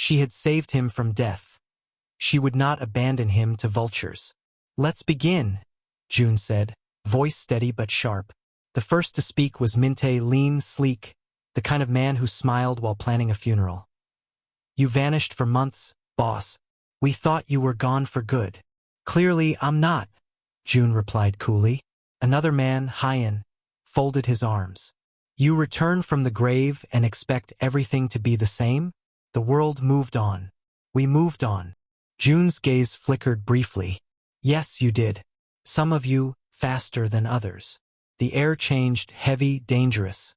She had saved him from death. She would not abandon him to vultures. "Let's begin," June said, voice steady but sharp. The first to speak was Minte, lean, sleek, the kind of man who smiled while planning a funeral. "You vanished for months, boss. We thought you were gone for good." "Clearly I'm not," June replied coolly. Another man, Hyan, folded his arms. "You return from the grave and expect everything to be the same? The world moved on. We moved on." June's gaze flickered briefly. "Yes, you did. Some of you, faster than others." The air changed, heavy, dangerous.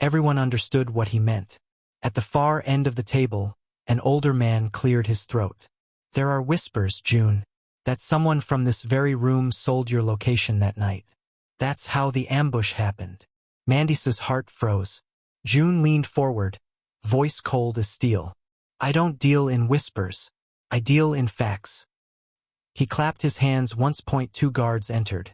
Everyone understood what he meant. At the far end of the table, an older man cleared his throat. "There are whispers, June, that someone from this very room sold your location that night. That's how the ambush happened." Mandisa's heart froze. June leaned forward, voice cold as steel. "I don't deal in whispers. I deal in facts." He clapped his hands once. Two guards entered,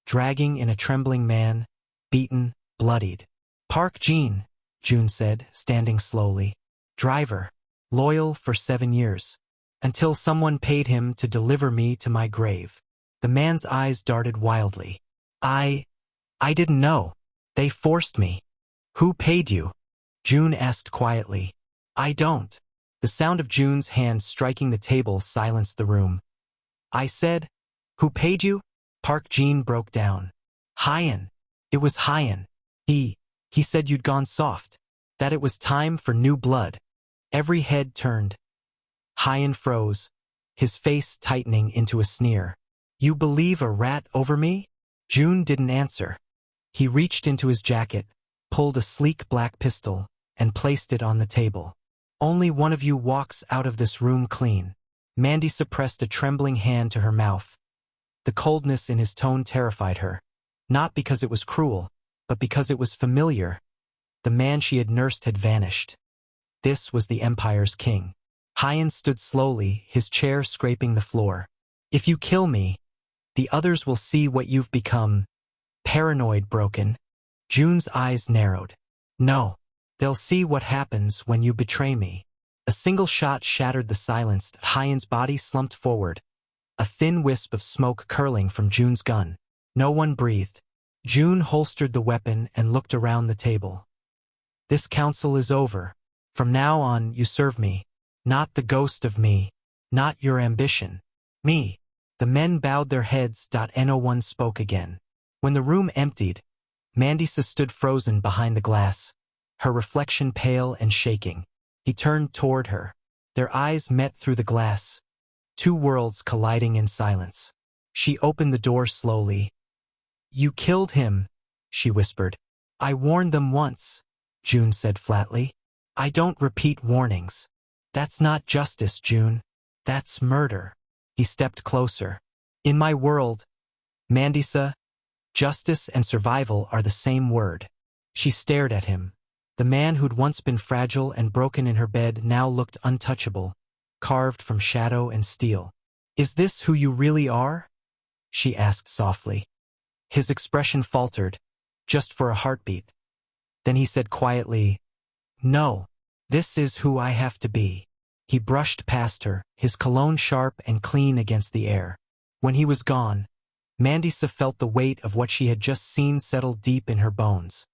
dragging in a trembling man, beaten, bloodied. "Park Jean," June said, standing slowly. "Driver. Loyal for 7 years. Until someone paid him to deliver me to my grave." The man's eyes darted wildly. I didn't know. They forced me." "Who paid you?" June asked quietly. "I don't." The sound of June's hand striking the table silenced the room. "I said, who paid you?" Park Jean broke down. "Hyan. It was Hyan. He said you'd gone soft. That it was time for new blood." Every head turned. Hyan froze, his face tightening into a sneer. "You believe a rat over me?" June didn't answer. He reached into his jacket, pulled a sleek black pistol, and placed it on the table. "Only one of you walks out of this room clean." Mandisa pressed a trembling hand to her mouth. The coldness in his tone terrified her, not because it was cruel, but because it was familiar. The man she had nursed had vanished. This was the Empire's king. Hyan stood slowly, his chair scraping the floor. "If you kill me, the others will see what you've become. Paranoid, broken." June's eyes narrowed. "No. They'll see what happens when you betray me." A single shot shattered the silence. Hyan's body slumped forward, a thin wisp of smoke curling from June's gun. No one breathed. June holstered the weapon and looked around the table. "This council is over. From now on, you serve me. Not the ghost of me. Not your ambition. Me." The men bowed their heads. No one spoke again. When the room emptied, Mandisa stood frozen behind the glass, her reflection pale and shaking. He turned toward her. Their eyes met through the glass, two worlds colliding in silence. She opened the door slowly. "You killed him," she whispered. "I warned them once," June said flatly. "I don't repeat warnings. That's not justice, June. That's murder." He stepped closer. "In my world, Mandisa, justice and survival are the same word." She stared at him. The man who'd once been fragile and broken in her bed now looked untouchable, carved from shadow and steel. "Is this who you really are?" she asked softly. His expression faltered, just for a heartbeat. Then he said quietly, "No, this is who I have to be." He brushed past her, his cologne sharp and clean against the air. When he was gone, Mandisa felt the weight of what she had just seen settle deep in her bones.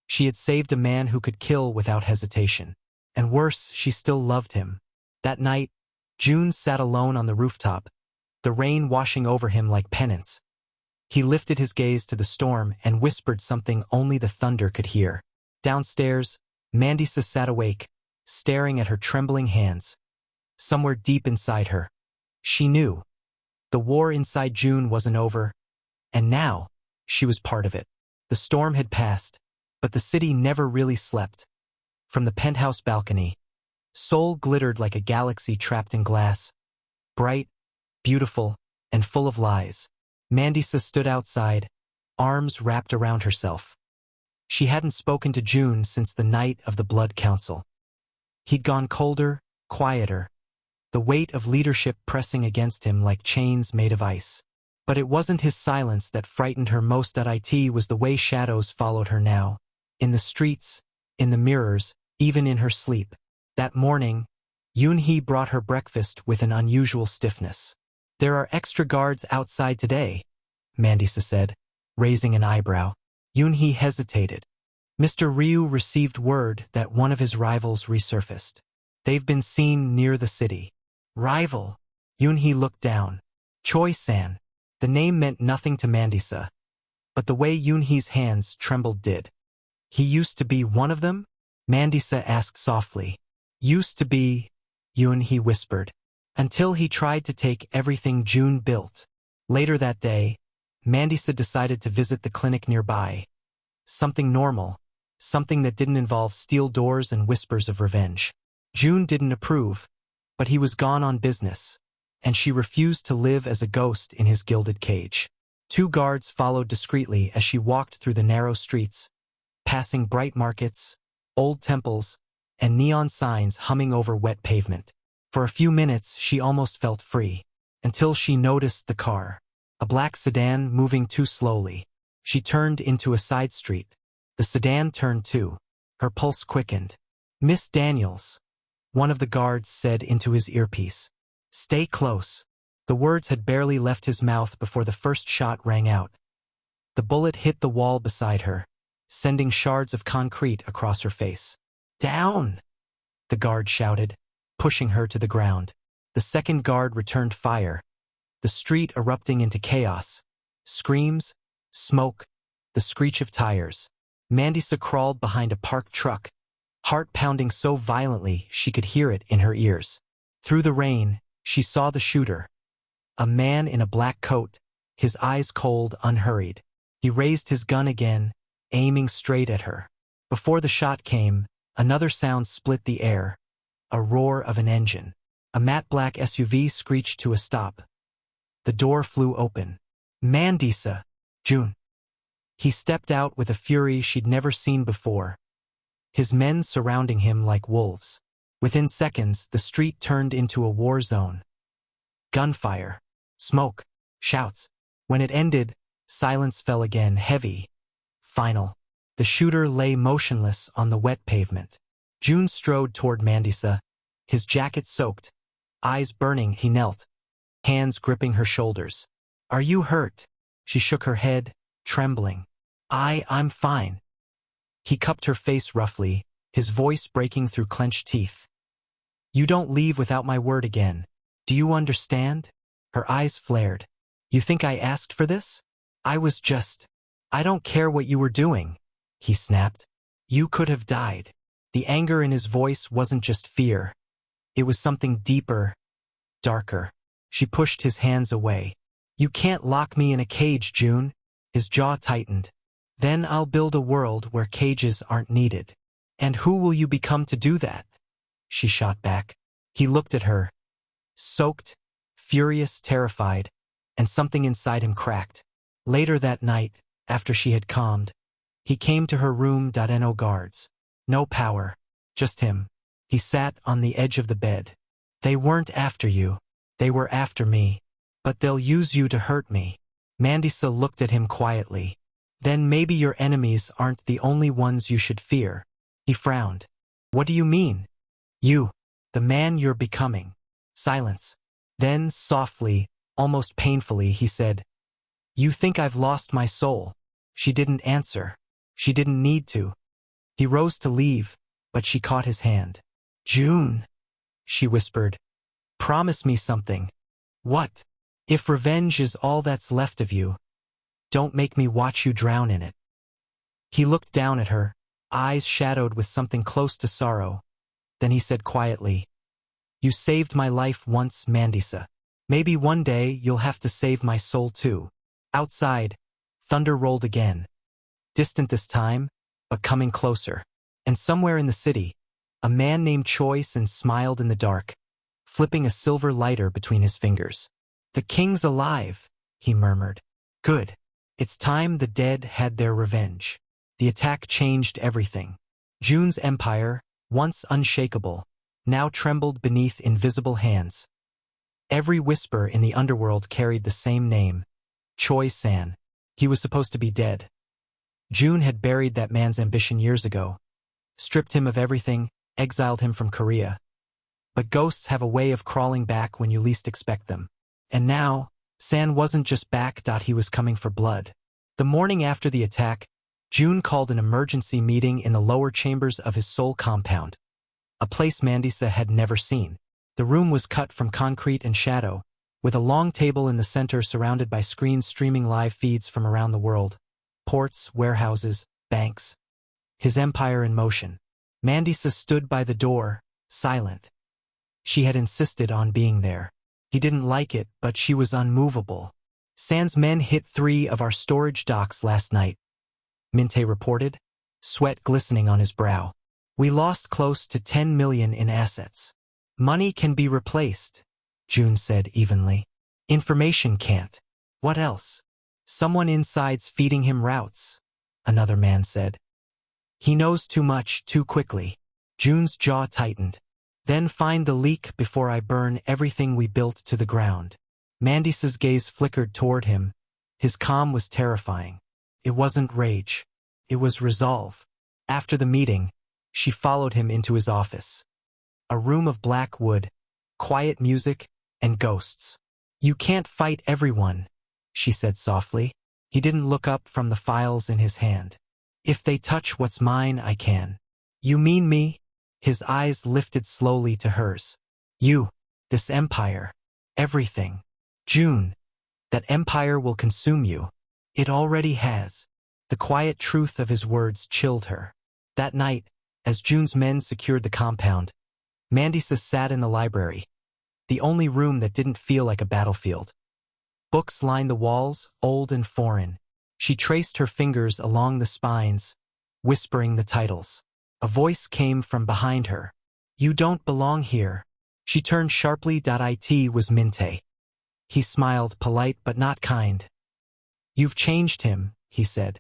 She had saved a man who could kill without hesitation. And worse, she still loved him. That night, June sat alone on the rooftop, the rain washing over him like penance. He lifted his gaze to the storm and whispered something only the thunder could hear. Downstairs, Mandisa sat awake, staring at her trembling hands. Somewhere deep inside her, she knew. The war inside June wasn't over, and now, she was part of it. The storm had passed, but the city never really slept. From the penthouse balcony, Seoul glittered like a galaxy trapped in glass, bright, beautiful, and full of lies. Mandisa stood outside, arms wrapped around herself. She hadn't spoken to June since the night of the Blood Council. He'd gone colder, quieter, the weight of leadership pressing against him like chains made of ice. But it wasn't his silence that frightened her most. It was the way shadows followed her now. In the streets, in the mirrors, even in her sleep. That morning, Yoon-hee brought her breakfast with an unusual stiffness. "There are extra guards outside today," Mandisa said, raising an eyebrow. Yoon-hee hesitated. Mr. Ryu received word that one of his rivals resurfaced. They've been seen near the city. Rival? Yoon-hee looked down. Choi-san. The name meant nothing to Mandisa, but the way Yoon-hee's hands trembled did. "He used to be one of them?" Mandisa asked softly. "Used to be," Yoon-hee whispered, "until he tried to take everything June built." Later that day, Mandisa decided to visit the clinic nearby. Something normal, something that didn't involve steel doors and whispers of revenge. June didn't approve, but he was gone on business, and she refused to live as a ghost in his gilded cage. 2 guards followed discreetly as she walked through the narrow streets, passing bright markets, old temples, and neon signs humming over wet pavement. For a few minutes she almost felt free, until she noticed the car, a black sedan moving too slowly. She turned into a side street. The sedan turned too. Her pulse quickened. "Miss Daniels," one of the guards said into his earpiece. "Stay close." The words had barely left his mouth before the first shot rang out. The bullet hit the wall beside her, sending shards of concrete across her face. "Down!" the guard shouted, pushing her to the ground. The second guard returned fire, the street erupting into chaos. Screams, smoke, the screech of tires. Mandisa crawled behind a parked truck, heart pounding so violently she could hear it in her ears. Through the rain, she saw the shooter. A man in a black coat, his eyes cold, unhurried. He raised his gun again, aiming straight at her. Before the shot came, another sound split the air, a roar of an engine. A matte black SUV screeched to a stop. The door flew open. "Mandisa! June!" He stepped out with a fury she'd never seen before, his men surrounding him like wolves. Within seconds, the street turned into a war zone. Gunfire, smoke, shouts. When it ended, silence fell again, heavy, final. The shooter lay motionless on the wet pavement. June strode toward Mandisa, his jacket soaked, eyes burning. He knelt, hands gripping her shoulders. "Are you hurt?" She shook her head, trembling. I'm fine." He cupped her face roughly, his voice breaking through clenched teeth. "You don't leave without my word again. Do you understand?" Her eyes flared. "You think I asked for this? I don't care what you were doing," he snapped. "You could have died." The anger in his voice wasn't just fear. It was something deeper, darker. She pushed his hands away. "You can't lock me in a cage, June." His jaw tightened. "Then I'll build a world where cages aren't needed." "And who will you become to do that?" she shot back. He looked at her, soaked, furious, terrified, and something inside him cracked. Later that night, after she had calmed, he came to her room. No guards. No power. Just him. He sat on the edge of the bed. "They weren't after you. They were after me. But they'll use you to hurt me." Mandisa looked at him quietly. "Then maybe your enemies aren't the only ones you should fear." He frowned. "What do you mean?" "You. The man you're becoming." Silence. Then, softly, almost painfully, he said, "You think I've lost my soul?" She didn't answer. She didn't need to. He rose to leave, but she caught his hand. "June," she whispered, "promise me something." "What?" "If revenge is all that's left of you, don't make me watch you drown in it." He looked down at her, eyes shadowed with something close to sorrow. Then he said quietly, "You saved my life once, Mandisa. Maybe one day you'll have to save my soul too." Outside, thunder rolled again. Distant this time, but coming closer. And somewhere in the city, a man named Choi-san smiled in the dark, flipping a silver lighter between his fingers. "The king's alive," he murmured. "Good. It's time the dead had their revenge." The attack changed everything. June's empire, once unshakable, now trembled beneath invisible hands. Every whisper in the underworld carried the same name, Choi-san. He was supposed to be dead. June had buried that man's ambition years ago, stripped him of everything, exiled him from Korea. But ghosts have a way of crawling back when you least expect them. And now, San wasn't just back. He was coming for blood. The morning after the attack, June called an emergency meeting in the lower chambers of his soul compound, a place Mandisa had never seen. The room was cut from concrete and shadow, with a long table in the center surrounded by screens streaming live feeds from around the world. Ports, warehouses, banks. His empire in motion. Mandisa stood by the door, silent. She had insisted on being there. He didn't like it, but she was unmovable. San's men hit 3 of our storage docks last night, Minte reported, sweat glistening on his brow. We lost close to 10 million in assets. Money can be replaced, June said evenly. Information can't. What else? Someone inside's feeding him routes, another man said. He knows too much too quickly. June's jaw tightened. Then find the leak before I burn everything we built to the ground. Mandisa's gaze flickered toward him. His calm was terrifying. It wasn't rage. It was resolve. After the meeting, she followed him into his office. A room of black wood, quiet music, and ghosts. You can't fight everyone, she said softly. He didn't look up from the files in his hand. If they touch what's mine, I can. You mean me? His eyes lifted slowly to hers. You, this empire, everything. June, that empire will consume you. It already has. The quiet truth of his words chilled her. That night, as June's men secured the compound, Mandisa sat in the library, the only room that didn't feel like a battlefield. Books lined the walls, old and foreign. She traced her fingers along the spines, whispering the titles. A voice came from behind her. You don't belong here. She turned sharply. It was Minte. He smiled, polite but not kind. You've changed him, he said.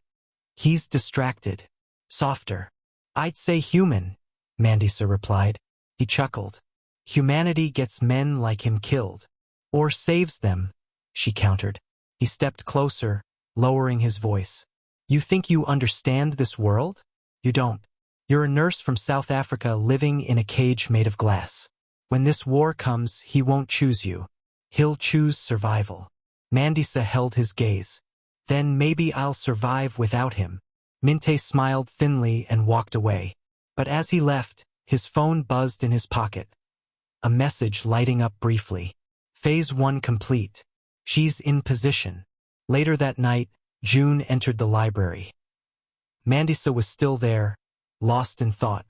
He's distracted. Softer. I'd say human, Mandisa replied. He chuckled. Humanity gets men like him killed. Or saves them, she countered. He stepped closer, lowering his voice. You think you understand this world? You don't. You're a nurse from South Africa living in a cage made of glass. When this war comes, he won't choose you. He'll choose survival. Mandisa held his gaze. Then maybe I'll survive without him. Minte smiled thinly and walked away. But as he left, his phone buzzed in his pocket. A message lighting up briefly. Phase 1 complete. She's in position. Later that night, June entered the library. Mandisa was still there, lost in thought.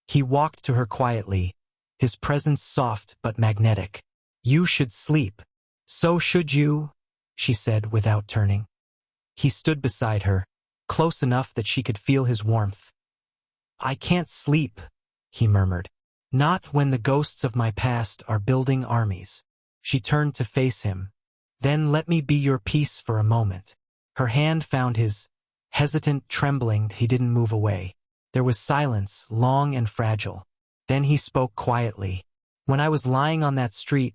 He walked to her quietly, his presence soft but magnetic. You should sleep. So should you, she said without turning. He stood beside her, close enough that she could feel his warmth. I can't sleep, he murmured. Not when the ghosts of my past are building armies. She turned to face him. Then let me be your peace for a moment. Her hand found his, hesitant, trembling. He didn't move away. There was silence, long and fragile. Then he spoke quietly. When I was lying on that street,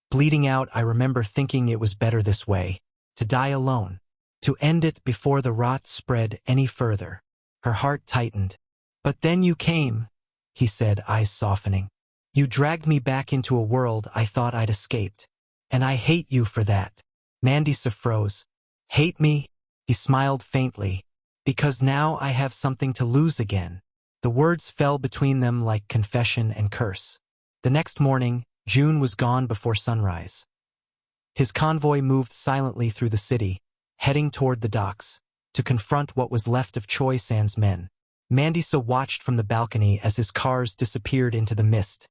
bleeding out, I remember thinking it was better this way. To die alone. To end it before the rot spread any further. Her heart tightened. But then you came, he said, eyes softening. You dragged me back into a world I thought I'd escaped. And I hate you for that. Mandisa froze. Hate me? He smiled faintly. Because now I have something to lose again. The words fell between them like confession and curse. The next morning, June was gone before sunrise. His convoy moved silently through the city, heading toward the docks, to confront what was left of Choi San's men. Mandisa watched from the balcony as his cars disappeared into the mist.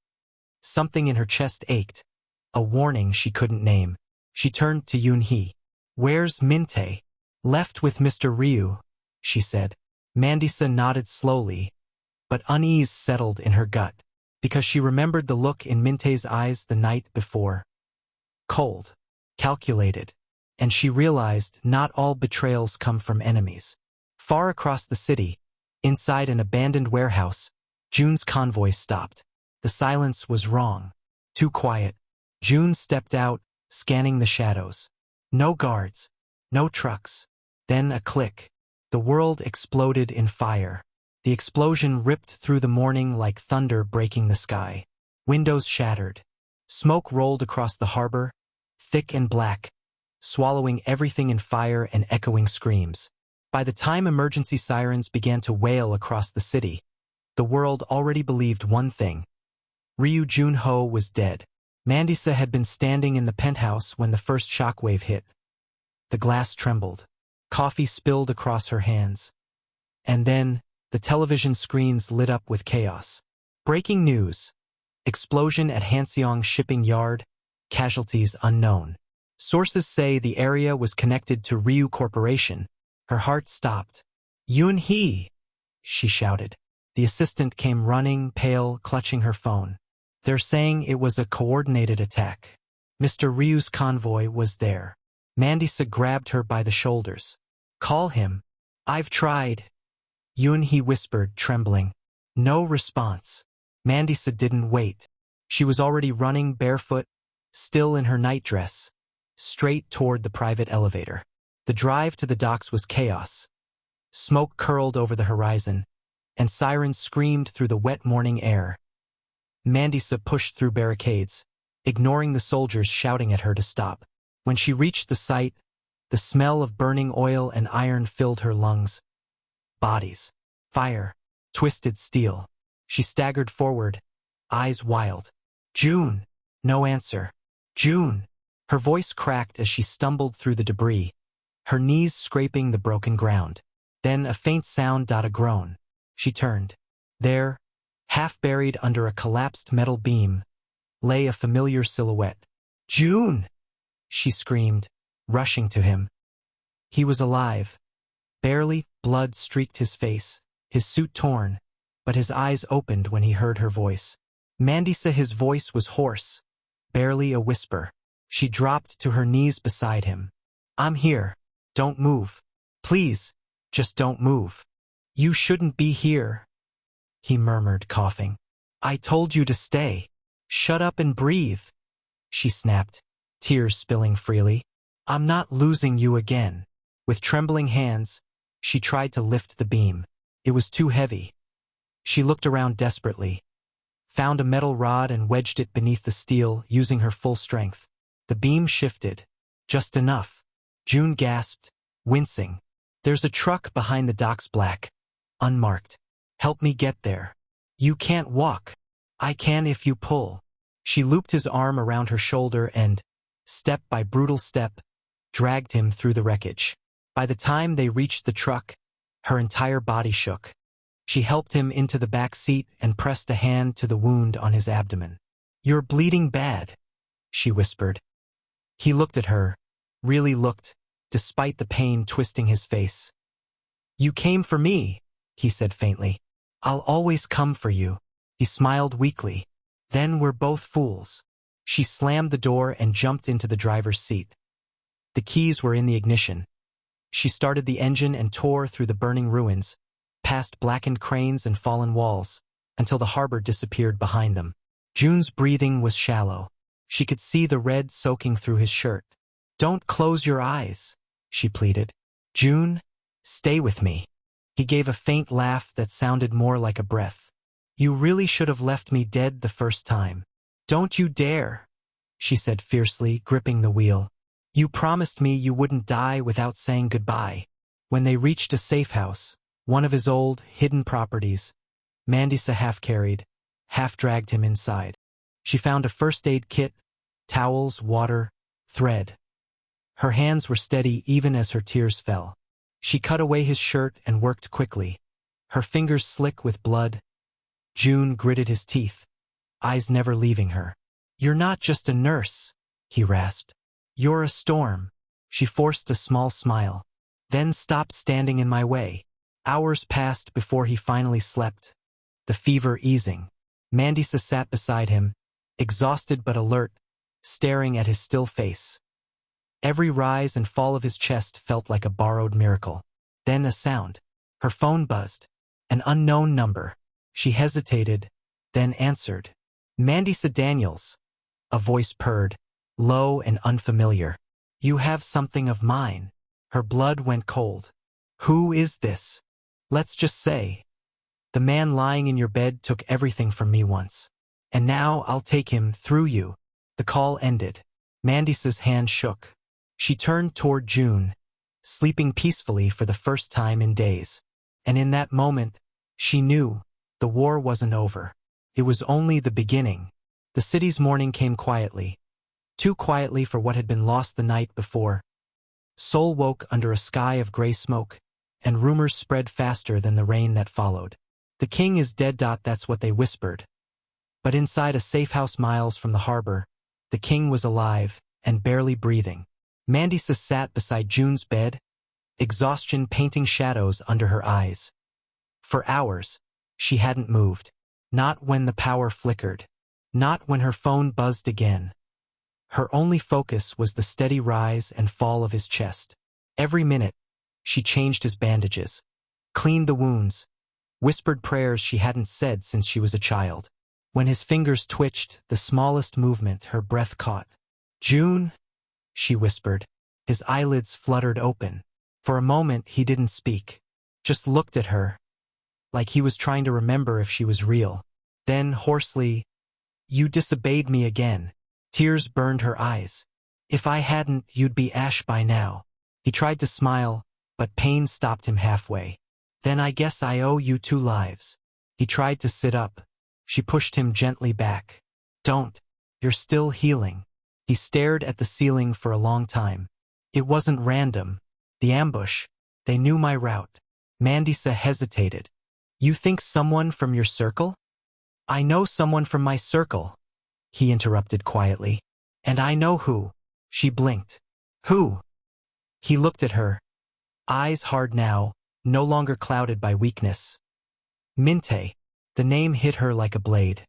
Something in her chest ached. A warning she couldn't name. She turned to Yoon-hee. Where's Minte? Left with Mr. Ryu, she said. Mandisa nodded slowly, but unease settled in her gut, because she remembered the look in Minte's eyes the night before. Cold, calculated, and she realized not all betrayals come from enemies. Far across the city, inside an abandoned warehouse, June's convoy stopped. The silence was wrong. Too quiet. June stepped out, scanning the shadows. No guards. No trucks. Then a click. The world exploded in fire. The explosion ripped through the morning like thunder breaking the sky. Windows shattered. Smoke rolled across the harbor, thick and black, swallowing everything in fire and echoing screams. By the time emergency sirens began to wail across the city, the world already believed one thing. Ryu Junho was dead. Mandisa had been standing in the penthouse when the first shockwave hit. The glass trembled. Coffee spilled across her hands. And then, the television screens lit up with chaos. Breaking news. Explosion at Hanseong shipping yard. Casualties unknown. Sources say the area was connected to Ryu Corporation. Her heart stopped. Yoon-hee, she shouted. The assistant came running, pale, clutching her phone. They're saying it was a coordinated attack. Mr. Ryu's convoy was there. Mandisa grabbed her by the shoulders. Call him. I've tried. Yoon-hee whispered, trembling. No response. Mandisa didn't wait. She was already running barefoot, still in her nightdress, straight toward the private elevator. The drive to the docks was chaos. Smoke curled over the horizon, and sirens screamed through the wet morning air. Mandisa pushed through barricades, ignoring the soldiers shouting at her to stop. When she reached the site, the smell of burning oil and iron filled her lungs. Bodies. Fire. Twisted steel. She staggered forward, eyes wild. June! No answer. June! Her voice cracked as she stumbled through the debris, her knees scraping the broken ground. Then a faint sound, a groan. She turned. There, half buried under a collapsed metal beam, lay a familiar silhouette. June! She screamed, rushing to him. He was alive. Barely, blood streaked his face, his suit torn, but his eyes opened when he heard her voice. Mandisa, his voice was hoarse, barely a whisper. She dropped to her knees beside him. I'm here. Don't move. Please, just don't move. You shouldn't be here, he murmured, coughing. I told you to stay. Shut up and breathe, she snapped, tears spilling freely. I'm not losing you again. With trembling hands, she tried to lift the beam. It was too heavy. She looked around desperately, found a metal rod and wedged it beneath the steel, using her full strength. The beam shifted, just enough. June gasped, wincing. There's a truck behind the docks, black, unmarked. Help me get there. You can't walk. I can if you pull. She looped his arm around her shoulder and, step by brutal step, dragged him through the wreckage. By the time they reached the truck, her entire body shook. She helped him into the back seat and pressed a hand to the wound on his abdomen. You're bleeding bad, she whispered. He looked at her, really looked, despite the pain twisting his face. You came for me, he said faintly. I'll always come for you. He smiled weakly. Then we're both fools. She slammed the door and jumped into the driver's seat. The keys were in the ignition. She started the engine and tore through the burning ruins, past blackened cranes and fallen walls, until the harbor disappeared behind them. June's breathing was shallow. She could see the red soaking through his shirt. Don't close your eyes, she pleaded. June, stay with me. He gave a faint laugh that sounded more like a breath. You really should have left me dead the first time. Don't you dare, she said fiercely, gripping the wheel. You promised me you wouldn't die without saying goodbye. When they reached a safe house, one of his old, hidden properties, Mandisa half-carried, half-dragged him inside. She found a first aid kit, towels, water, thread. Her hands were steady even as her tears fell. She cut away his shirt and worked quickly, her fingers slick with blood. June gritted his teeth, eyes never leaving her. You're not just a nurse, he rasped. You're a storm. She forced a small smile. Then stop standing in my way. Hours passed before he finally slept, the fever easing. Mandisa sat beside him, exhausted but alert, staring at his still face. Every rise and fall of his chest felt like a borrowed miracle. Then a sound. Her phone buzzed. An unknown number. She hesitated, then answered. Mandisa Daniels. A voice purred, low and unfamiliar. You have something of mine. Her blood went cold. Who is this? Let's just say. The man lying in your bed took everything from me once. And now I'll take him through you. The call ended. Mandisa's hand shook. She turned toward June, sleeping peacefully for the first time in days. And in that moment, she knew the war wasn't over. It was only the beginning. The city's morning came quietly. Too quietly for what had been lost the night before. Seoul woke under a sky of gray smoke, and rumors spread faster than the rain that followed. The king is dead. That's what they whispered. But inside a safe house miles from the harbor, the king was alive and barely breathing. Mandisa sat beside June's bed, exhaustion painting shadows under her eyes. For hours, she hadn't moved. Not when the power flickered. Not when her phone buzzed again. Her only focus was the steady rise and fall of his chest. Every minute, she changed his bandages, cleaned the wounds, whispered prayers she hadn't said since she was a child. When his fingers twitched, the smallest movement, her breath caught. "June," she whispered. His eyelids fluttered open. For a moment, he didn't speak, just looked at her, like he was trying to remember if she was real. Then, hoarsely, "You disobeyed me again." Tears burned her eyes. "If I hadn't, you'd be ash by now." He tried to smile, but pain stopped him halfway. "Then I guess I owe you 2 lives. He tried to sit up. She pushed him gently back. "Don't. You're still healing." He stared at the ceiling for a long time. "It wasn't random. The ambush. They knew my route." Mandisa hesitated. "You think someone from your circle?" "I know someone from my circle," he interrupted quietly. "And I know who." She blinked. "Who?" He looked at her, eyes hard now, no longer clouded by weakness. "Minte." The name hit her like a blade.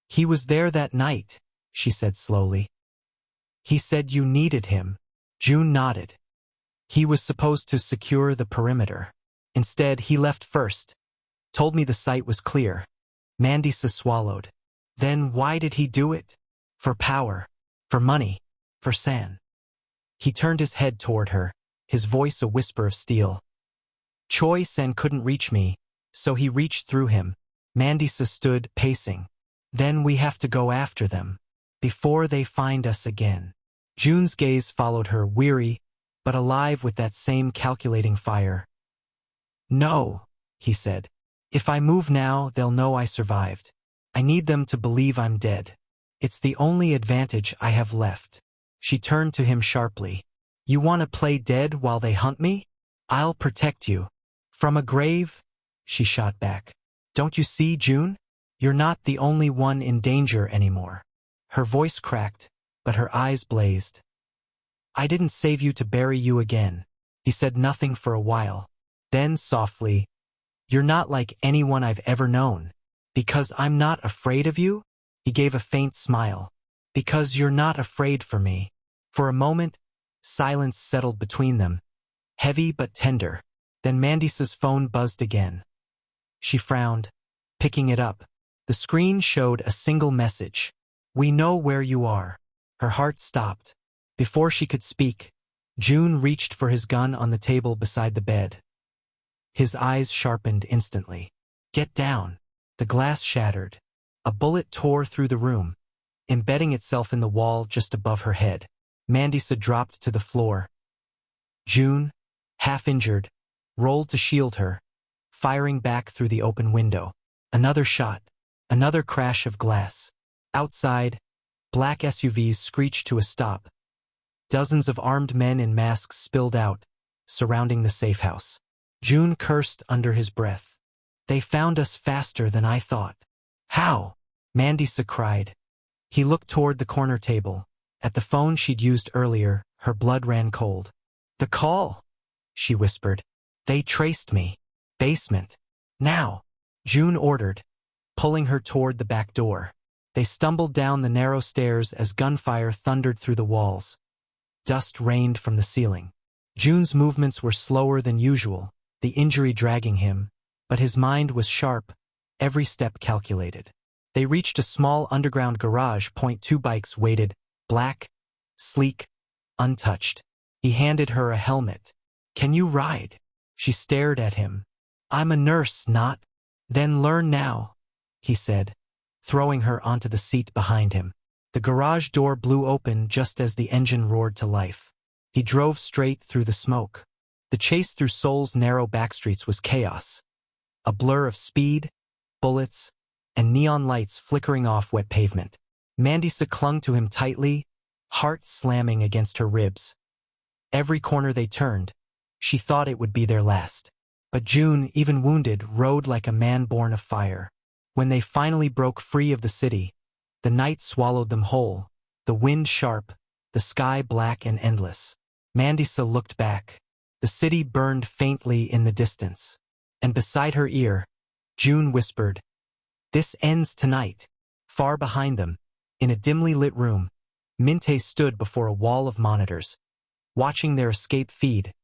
"He was there that night," she said slowly. "He said you needed him." June nodded. "He was supposed to secure the perimeter. Instead, he left first. Told me the site was clear." Mandisa swallowed. "Then why did he do it?" "For power. For money. For San." He turned his head toward her, his voice a whisper of steel. "Choi San couldn't reach me, so he reached through him." Mandisa stood, pacing. "Then we have to go after them, before they find us again." June's gaze followed her, weary, but alive with that same calculating fire. "No," he said. "If I move now, they'll know I survived. I need them to believe I'm dead. It's the only advantage I have left." She turned to him sharply. "You want to play dead while they hunt me? I'll protect you." "From a grave?" she shot back. "Don't you see, June? You're not the only one in danger anymore." Her voice cracked, but her eyes blazed. "I didn't save you to bury you again." He said nothing for a while. Then softly, "You're not like anyone I've ever known." "Because I'm not afraid of you?" He gave a faint smile. "Because you're not afraid for me." For a moment, silence settled between them, heavy but tender. Then Mandisa's phone buzzed again. She frowned, picking it up. The screen showed a single message. "We know where you are." Her heart stopped. Before she could speak, June reached for his gun on the table beside the bed. His eyes sharpened instantly. "Get down." The glass shattered. A bullet tore through the room, embedding itself in the wall just above her head. Mandisa dropped to the floor. June, half injured, rolled to shield her, firing back through the open window. Another shot. Another crash of glass. Outside, black SUVs screeched to a stop. Dozens of armed men in masks spilled out, surrounding the safe house. June cursed under his breath. "They found us faster than I thought." "How?" Mandisa cried. He looked toward the corner table. At the phone she'd used earlier, her blood ran cold. "The call," she whispered. "They traced me. Basement. Now," June ordered, pulling her toward the back door. They stumbled down the narrow stairs as gunfire thundered through the walls. Dust rained from the ceiling. June's movements were slower than usual, the injury dragging him, but his mind was sharp, every step calculated. They reached a small underground garage. 2 bikes waited, black, sleek, untouched. He handed her a helmet. "Can you ride?" She stared at him. "I'm a nurse, not." "Then learn now," he said. throwing her onto the seat behind him. The garage door blew open just as the engine roared to life. He drove straight through the smoke. The chase through Seoul's narrow backstreets was chaos. A blur of speed, bullets, and neon lights flickering off wet pavement. Mandisa clung to him tightly, heart slamming against her ribs. Every corner they turned, she thought it would be their last. But June, even wounded, rode like a man born of fire. When they finally broke free of the city, the night swallowed them whole, the wind sharp, the sky black and endless. Mandisa looked back. The city burned faintly in the distance. And beside her ear, June whispered, "This ends tonight." Far behind them, in a dimly lit room, Minte stood before a wall of monitors, watching their escape feed.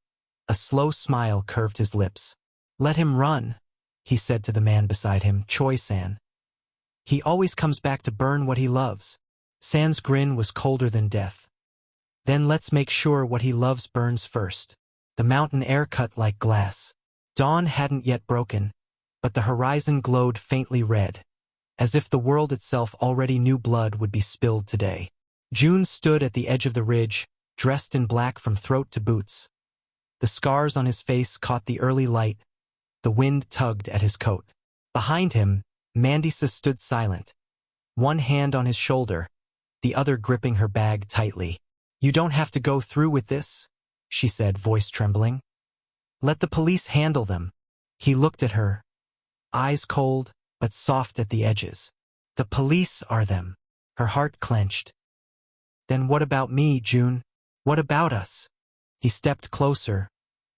A slow smile curved his lips. "Let him run," he said to the man beside him, Choi-san. "He always comes back to burn what he loves." San's grin was colder than death. "Then let's make sure what he loves burns first." The mountain air cut like glass. Dawn hadn't yet broken, but the horizon glowed faintly red, as if the world itself already knew blood would be spilled today. June stood at the edge of the ridge, dressed in black from throat to boots. The scars on his face caught the early light. The wind tugged at his coat. Behind him, Mandisa stood silent, one hand on his shoulder, the other gripping her bag tightly. "You don't have to go through with this," she said, voice trembling. "Let the police handle them." He looked at her, eyes cold but soft at the edges. "The police are them." Her heart clenched. "Then what about me, June? What about us?" He stepped closer,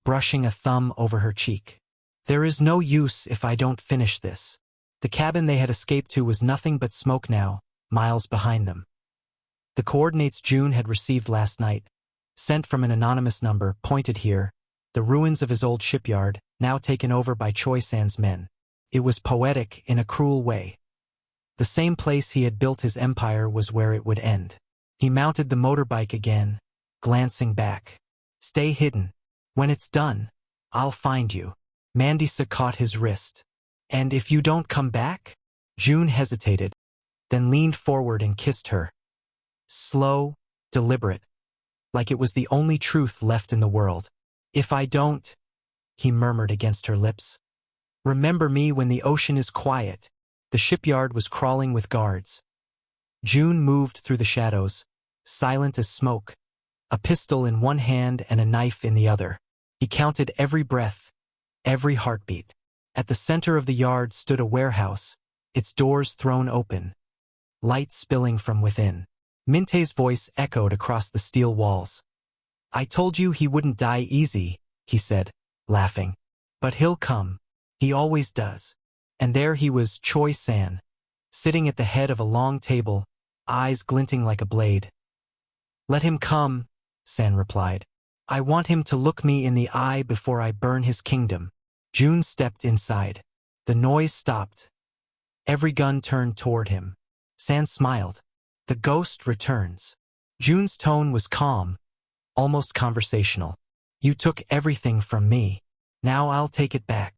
brushing a thumb over her cheek. "There is no use if I don't finish this." The cabin they had escaped to was nothing but smoke now, miles behind them. The coordinates June had received last night, sent from an anonymous number, pointed here, the ruins of his old shipyard, now taken over by Choi-san's men. It was poetic in a cruel way. The same place he had built his empire was where it would end. He mounted the motorbike again, glancing back. "Stay hidden. When it's done, I'll find you." Mandisa caught his wrist. "And if you don't come back?" June hesitated, then leaned forward and kissed her. Slow, deliberate, like it was the only truth left in the world. "If I don't," he murmured against her lips. "Remember me when the ocean is quiet." The shipyard was crawling with guards. June moved through the shadows, silent as smoke, a pistol in one hand and a knife in the other. He counted every breath, every heartbeat. At the center of the yard stood a warehouse, its doors thrown open, light spilling from within. Minte's voice echoed across the steel walls. "I told you he wouldn't die easy," he said, laughing. "But he'll come. He always does." And there he was, Choi-san, sitting at the head of a long table, eyes glinting like a blade. "Let him come," San replied. "I want him to look me in the eye before I burn his kingdom." June stepped inside. The noise stopped. Every gun turned toward him. San smiled. "The ghost returns." June's tone was calm, almost conversational. "You took everything from me. Now I'll take it back."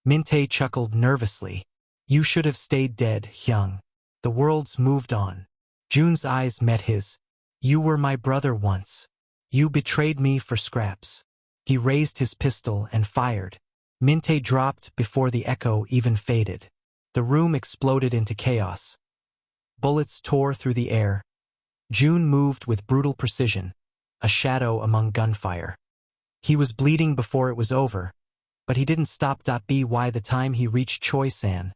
Minte chuckled nervously. "You should have stayed dead, Hyung. The world's moved on." June's eyes met his. "You were my brother once. You betrayed me for scraps." He raised his pistol and fired. Minte dropped before the echo even faded. The room exploded into chaos. Bullets tore through the air. June moved with brutal precision, a shadow among gunfire. He was bleeding before it was over, but he didn't stop. By the time he reached Choi-san,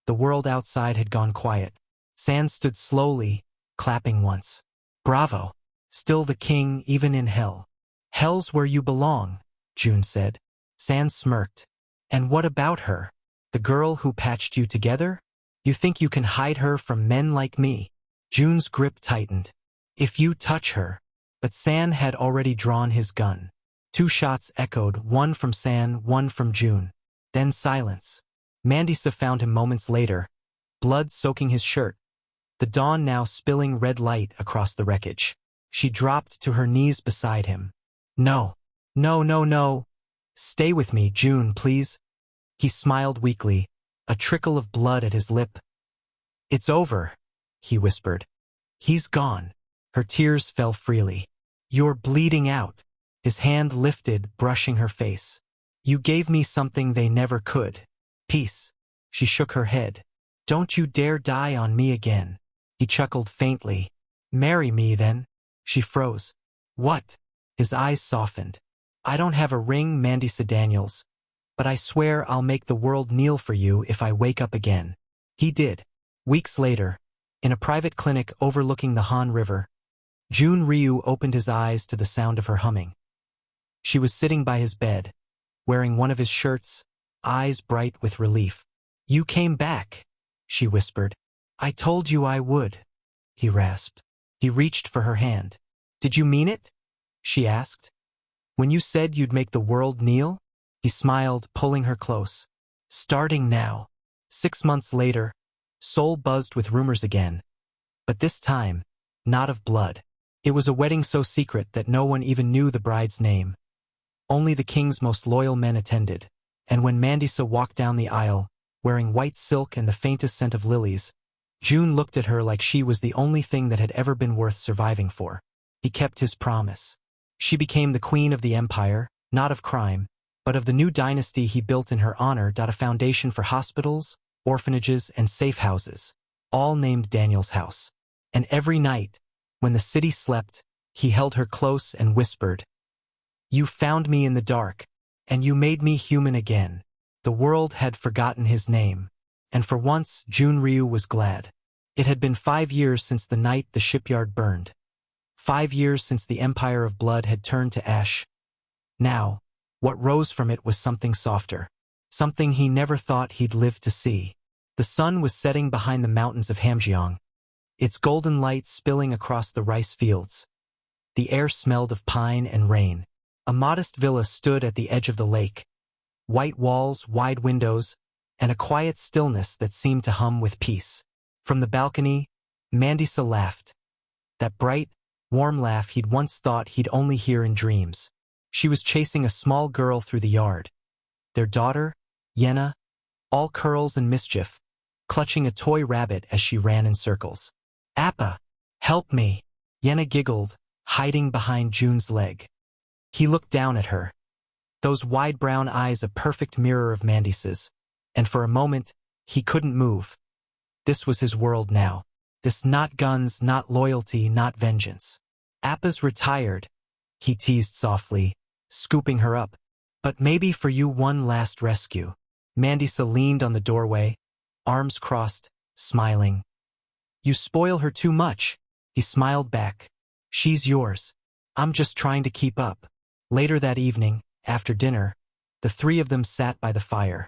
the world outside had gone quiet. San stood slowly, clapping once. "Bravo! Still the king even in hell." "Hell's where you belong," June said. San smirked. "And what about her? The girl who patched you together? You think you can hide her from men like me?" June's grip tightened. "If you touch her." But San had already drawn his gun. Two shots echoed, one from San, one from June. Then silence. Mandisa found him moments later, blood soaking his shirt, the dawn now spilling red light across the wreckage. She dropped to her knees beside him. "No. No, no, no. Stay with me, June, please." He smiled weakly, a trickle of blood at his lip. It's over, he whispered. He's gone. Her tears fell freely. You're bleeding out. His hand lifted, brushing her face. You gave me something they never could. Peace. She shook her head. Don't you dare die on me again. He chuckled faintly. Marry me then. She froze. What? His eyes softened. I don't have a ring, Mandisa Daniels, but I swear I'll make the world kneel for you if I wake up again. He did. Weeks later, in a private clinic overlooking the Han River, Jun Ryu opened his eyes to the sound of her humming. She was sitting by his bed, wearing one of his shirts, eyes bright with relief. You came back, she whispered. I told you I would, he rasped. He reached for her hand. Did you mean it? She asked. When you said you'd make the world kneel? He smiled, pulling her close. Starting now. 6 months later, Seoul buzzed with rumors again. But this time, not of blood. It was a wedding so secret that no one even knew the bride's name. Only the king's most loyal men attended, and when Mandisa walked down the aisle, wearing white silk and the faintest scent of lilies, June looked at her like she was the only thing that had ever been worth surviving for. He kept his promise. She became the queen of the empire, not of crime, but of the new dynasty he built in her honor. A foundation for hospitals, orphanages, and safe houses, all named Daniel's house. And every night, when the city slept, he held her close and whispered, You found me in the dark, and you made me human again. The world had forgotten his name, and for once Jun Ryu was glad. It had been 5 years since the night the shipyard burned. 5 years since the empire of blood had turned to ash. Now, what rose from it was something softer, something he never thought he'd live to see. The sun was setting behind the mountains of Hamgyong, its golden light spilling across the rice fields. The air smelled of pine and rain. A modest villa stood at the edge of the lake. White walls, wide windows, and a quiet stillness that seemed to hum with peace. From the balcony, Mandisa laughed. That bright, warm laugh he'd once thought he'd only hear in dreams. She was chasing a small girl through the yard. Their daughter, Yenna, all curls and mischief, clutching a toy rabbit as she ran in circles. Appa, help me, Yenna giggled, hiding behind June's leg. He looked down at her, those wide brown eyes a perfect mirror of Mandisa's, and for a moment, he couldn't move. This was his world now. This not guns, not loyalty, not vengeance. Appa's retired, he teased softly, scooping her up. But maybe for you one last rescue. Mandisa leaned on the doorway, arms crossed, smiling. You spoil her too much, he smiled back. She's yours. I'm just trying to keep up. Later that evening, after dinner, the three of them sat by the fire.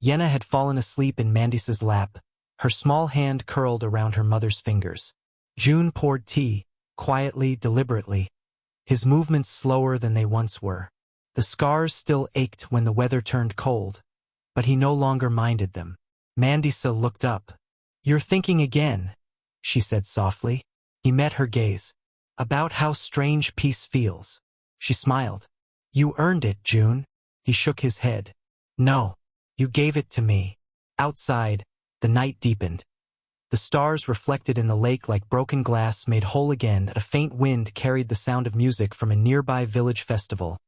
Yenna had fallen asleep in Mandisa's lap, her small hand curled around her mother's fingers. June poured tea, quietly, deliberately, his movements slower than they once were. The scars still ached when the weather turned cold, but he no longer minded them. Mandisa looked up. You're thinking again, she said softly. He met her gaze. About how strange peace feels. She smiled. You earned it, June. He shook his head. No, you gave it to me. Outside, the night deepened. The stars reflected in the lake like broken glass made whole again. A faint wind carried the sound of music from a nearby village festival.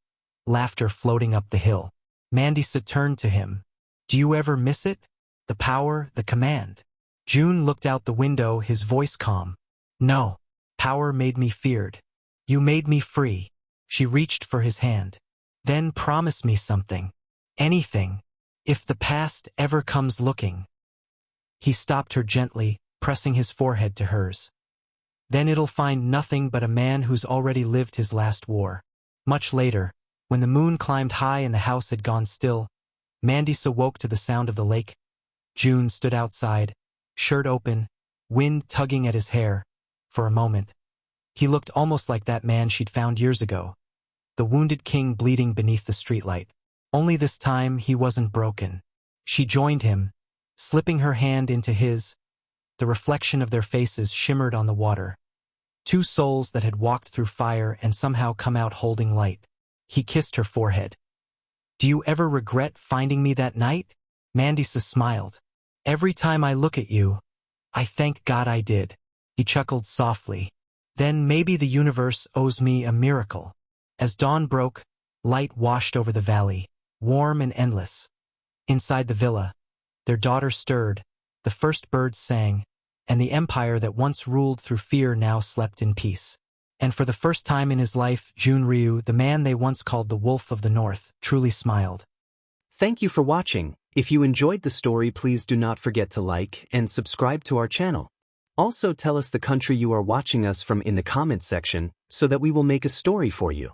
Laughter floating up the hill. Mandisa turned to him. Do you ever miss it? The power, the command. June looked out the window, his voice calm. No, power made me feared. You made me free. She reached for his hand. Then promise me something. Anything. If the past ever comes looking. He stopped her gently, pressing his forehead to hers. Then it'll find nothing but a man who's already lived his last war. Much later, when the moon climbed high and the house had gone still, Mandisa woke to the sound of the lake. June stood outside, shirt open, wind tugging at his hair. For a moment, he looked almost like that man she'd found years ago. The wounded king bleeding beneath the streetlight. Only this time he wasn't broken. She joined him, slipping her hand into his. The reflection of their faces shimmered on the water. Two souls that had walked through fire and somehow come out holding light. He kissed her forehead. Do you ever regret finding me that night? Mandisa smiled. Every time I look at you, I thank God I did. He chuckled softly. Then maybe the universe owes me a miracle. As dawn broke, light washed over the valley, warm and endless. Inside the villa, their daughter stirred, the first birds sang, and the empire that once ruled through fear now slept in peace. And for the first time in his life, Junryu, the man they once called the Wolf of the North, truly smiled. Thank you for watching. If you enjoyed the story, please do not forget to like and subscribe to our channel. Also tell us the country you are watching us from in the comments section so that we will make a story for you.